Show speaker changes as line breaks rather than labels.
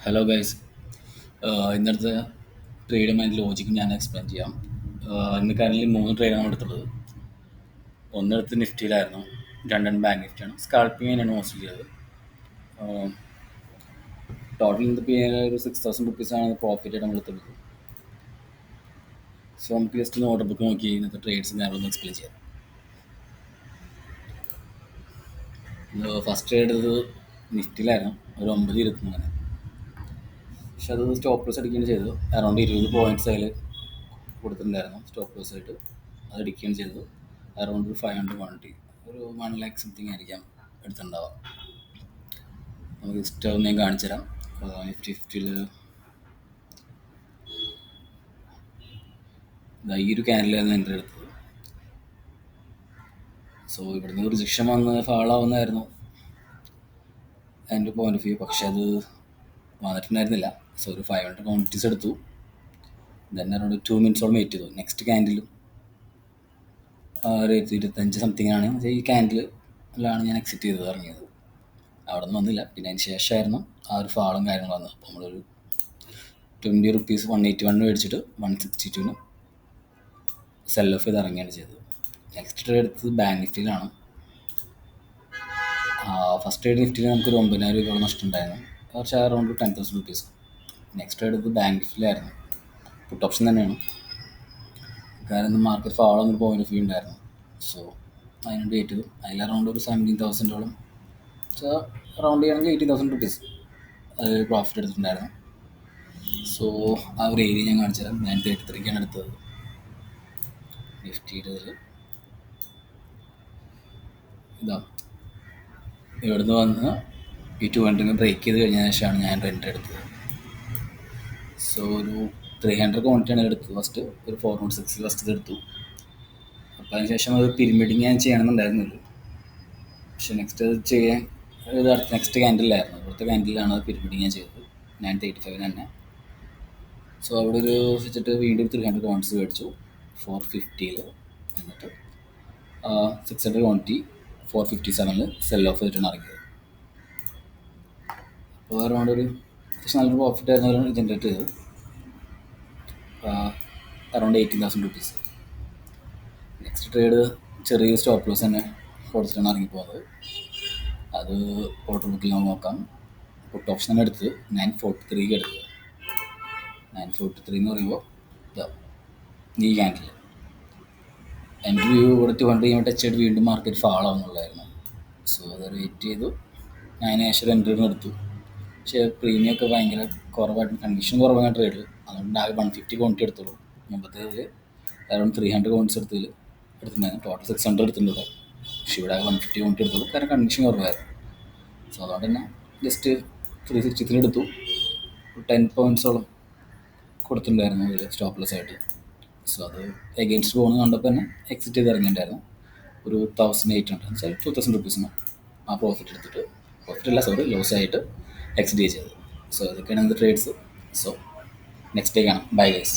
Hello guys. ഇന്നത്തെ ട്രേഡും അതിൻ്റെ ലോജിക്കും ഞാൻ എക്സ്പ്ലെയിൻ ചെയ്യാം. ഇന്ന് കറൻറ്റ്ലി 3 ട്രേഡാണ് എടുത്തുള്ളത്. ഒന്നെടുത്ത് നിഫ്റ്റിയിലായിരുന്നു, രണ്ടെണ്ണം ബാങ്ക് നിഫ്റ്റിയാണ്. സ്കാൾപ്പിംഗ് തന്നെയാണ് മോസ്റ്റ്ലി ചെയ്തത്. ടോട്ടൽ ഇന്ന് ഒരു 6,000 റുപ്പീസാണ് പ്രോഫിറ്റ് ആയിട്ട് നമ്മൾ എടുത്തുള്ളത്. സോ നമുക്ക് ജസ്റ്റ് ഒന്ന് ഓർഡർ ബുക്ക് നോക്കി ഇന്നത്തെ ട്രേഡ്സ് ഞാനൊന്ന് എക്സ്പ്ലെയിൻ ചെയ്യാം. ഫസ്റ്റ് ട്രേഡ് എടുത്തത് നിഫ്റ്റിയിലായിരുന്നു, ഒരു 9.23. പക്ഷെ അത് സ്റ്റോപ്പ് ലോസ് അടിക്കുകയാണ് ചെയ്തത്. അറൗണ്ട് 20 പോയിൻറ്റ്സ് അതിൽ കൊടുത്തിട്ടുണ്ടായിരുന്നു സ്റ്റോപ്പ് ലോസ് ആയിട്ട്. അത് അടിക്കുകയാണ് ചെയ്തത്. അറൗണ്ട് ഒരു 500 ക്വാണ്ടിറ്റി, ഒരു 1 lakh സംതിങ് ആയിരിക്കാം എടുത്തിട്ടുണ്ടാവുക. നമുക്ക് ജസ്റ്റ് ഒന്ന് ഞാൻ കാണിച്ചു തരാം. നിഫ്റ്റി ഫിഫ്റ്റിയിൽ ഈ ഒരു ക്യാൻഡിലായിരുന്നു എൻ്റെ എടുത്തത്. സോ ഇവിടുന്ന് ഒരു റിജക്ഷൻ വന്ന് ഫാൾ ആവുന്നതായിരുന്നു എൻ്റെ പോയിന്റ് ഓഫ് വ്യൂ. പക്ഷെ അത് വന്നിട്ടുണ്ടായിരുന്നില്ല. സോ ഒരു 500 ക്വാണ്ടിറ്റീസ് എടുത്തു. ദെൻ അറൗണ്ട് 2 മിനിറ്റ്സോളം വെയിറ്റ് ചെയ്തു. നെക്സ്റ്റ് ക്യാൻഡിലും ഒരു 25 സംതിങ് ആണ് ഈ ക്യാൻഡിലാണ് ഞാൻ എക്സിറ്റ് ചെയ്തത്, ഇറങ്ങിയത്. അവിടെ നിന്ന് വന്നില്ല. പിന്നെ അതിന് ശേഷമായിരുന്നു ആ ഒരു ഫാളും കാര്യങ്ങളും വന്നത്. അപ്പോൾ നമ്മളൊരു 20 റുപ്പീസ് 181 മേടിച്ചിട്ട് 162 സെൽ ഓഫ് ചെയ്ത് ഇറങ്ങിയാണ് ചെയ്തത്. നെക്സ്റ്റ് ട്രേഡ് എടുത്തത് ബാങ്ക് നിഫ്റ്റിയിലാണ്. ഫസ്റ്റ് ട്രേഡ് നിഫ്റ്റിയിൽ നമുക്കൊരു 9,000 രൂപ നഷ്ടമുണ്ടായിരുന്നു, കുറച്ച് അറൗണ്ട് 10,000 റുപ്പീസ്. നെക്സ്റ്റ് ട്രേഡ് എടുത്തത് ബാങ്ക് നിഫ്റ്റിയിലായിരുന്നു. പുട്ട് ഓപ്ഷൻ തന്നെയാണ്, കാരണം മാർക്കറ്റ് ഫാൾ എന്നൊരു പോയിന്റ് ഓഫ് വ്യൂ ഉണ്ടായിരുന്നു. സോ അതിനോട് വെയിറ്റ് ചെയ്തു. അതിൽ അറൗണ്ട് ഒരു 17,000 സോ അറൗണ്ട് ചെയ്യുകയാണെങ്കിൽ 18,000 റുപ്പീസ് അത് പ്രോഫിറ്റ് എടുത്തിട്ടുണ്ടായിരുന്നു. സോ ആ ഒരു ഏരിയ ഞാൻ കാണിച്ചു തരാം. ഞാൻ 33ക്കാണ് എടുത്തത് നിഫ്റ്റിയുടെ. ഇതാ ഇവിടുന്ന് വന്ന് ഈ 200 ബ്രേക്ക് ചെയ്ത് കഴിഞ്ഞ ശേഷമാണ് ഞാൻ റെൻ്റ് എടുത്തത്. സോ ഒരു 300 ക്വാണ്ടിറ്റിയാണ് എടുത്തത്. ഫസ്റ്റ് ഒരു 406 ഫസ്റ്റ് എടുത്തു. അപ്പോൾ അതിന് ശേഷം അത് പിരിമിഡിങ് ഞാൻ ചെയ്യണമെന്നുണ്ടായിരുന്നുള്ളൂ. പക്ഷെ നെക്സ്റ്റ് അത് ചെയ്യാൻ ഇത് നെക്സ്റ്റ് ക്യാൻഡിലായിരുന്നു. ഇവിടുത്തെ ക്യാൻഡിലാണ് അത് പിരിമിഡിങ് ഞാൻ ചെയ്തത് 935 തന്നെ. സോ അവിടെ ഒരു വെച്ചിട്ട് വീണ്ടും 300 ക്വാണ്ടിറ്റീസ് മേടിച്ചു 450. എന്നിട്ട് 600 ക്വാണ്ടിറ്റി 457 സെൽ ഓഫ് ചെയ്തിട്ടാണ് ഇറങ്ങിയത്. അപ്പോൾ അറൗണ്ട് ഒരു അത്യാവശ്യം നല്ലൊരു പ്രോഫിറ്റ് ആയിരുന്നു ജനറേറ്റ് ചെയ്തത്. Around 18,000 rupees. നെക്സ്റ്റ് ട്രേഡ് ചെറിയ സ്റ്റോപ്പ് ലോസ് തന്നെ കൊടുത്തിട്ടാണ് ഇറങ്ങിപ്പോകുന്നത്. അത് ഓർഡർ ബുക്കിൽ നമുക്ക് നോക്കാം. പുട്ട് ഓപ്ഷൻ തന്നെ എടുത്തത് 943 എടുത്തത്. 943 എന്ന് പറയുമ്പോൾ ഈ ക്യാൻഡിൽ എൻ്റെ വ്യൂ ഇവിടെ 200 ചെയ്യുമ്പോൾ ടച്ച് ചെയ്ത് വീണ്ടും മാർക്കറ്റ് ഫാൾ ആവുന്നുള്ളായിരുന്നു. സോ അത് വെയിറ്റ് ചെയ്തു. ഞാൻ അതിന് ശേഷം എൻട്രി എടുത്തു. പക്ഷേ പ്രീമിയം ഒക്കെ ഭയങ്കര കുറവായിട്ട്, കണ്ടീഷൻ കുറവാണ് ട്രേഡിൽ. അതുകൊണ്ട് ആകെ 150 ക്വാണ്ടിറ്റി എടുത്തുള്ളൂ. മുമ്പത്തേതിൽ അറൗണ്ട് 300 ക്വാണ്ടിറ്റീസ് എടുത്തിട്ടുണ്ടായിരുന്നു. ടോട്ടൽ 600 എടുത്തിട്ടുണ്ട്. പക്ഷേ ഇവിടെ 150 ക്വാണ്ടിറ്റി എടുത്തുള്ളൂ, കാരണം കണ്ടീഷൻ കുറവായിരുന്നു. സോ അതുകൊണ്ട് തന്നെ ജസ്റ്റ് 360 എടുത്തു. 10 പോയിൻറ്റ്സോളം കൊടുത്തിട്ടുണ്ടായിരുന്നു ഇതിൽ സ്റ്റോപ്പ് ലെസ് ആയിട്ട്. സോ അത് എഗെയിൻസ്റ്റ് പോകുന്നത് കണ്ടപ്പോൾ തന്നെ എക്സിറ്റ് ചെയ്ത് ഇറങ്ങിയിട്ടുണ്ടായിരുന്നു. ഒരു 1,800 വെച്ചാൽ 2,000 റുപ്പീസിന് ആ പ്രോഫിറ്റ് എടുത്തിട്ട്, പ്രോഫിറ്റ് അല്ല സോറി, ലോസ് ആയിട്ട് എക്സിറ്റ് ചെയ്തത്. സോ ഇതൊക്കെയാണ് ട്രേഡ്സ്. സോ നെക്സ്റ്റ് ഡേ കാണാം. Bye guys.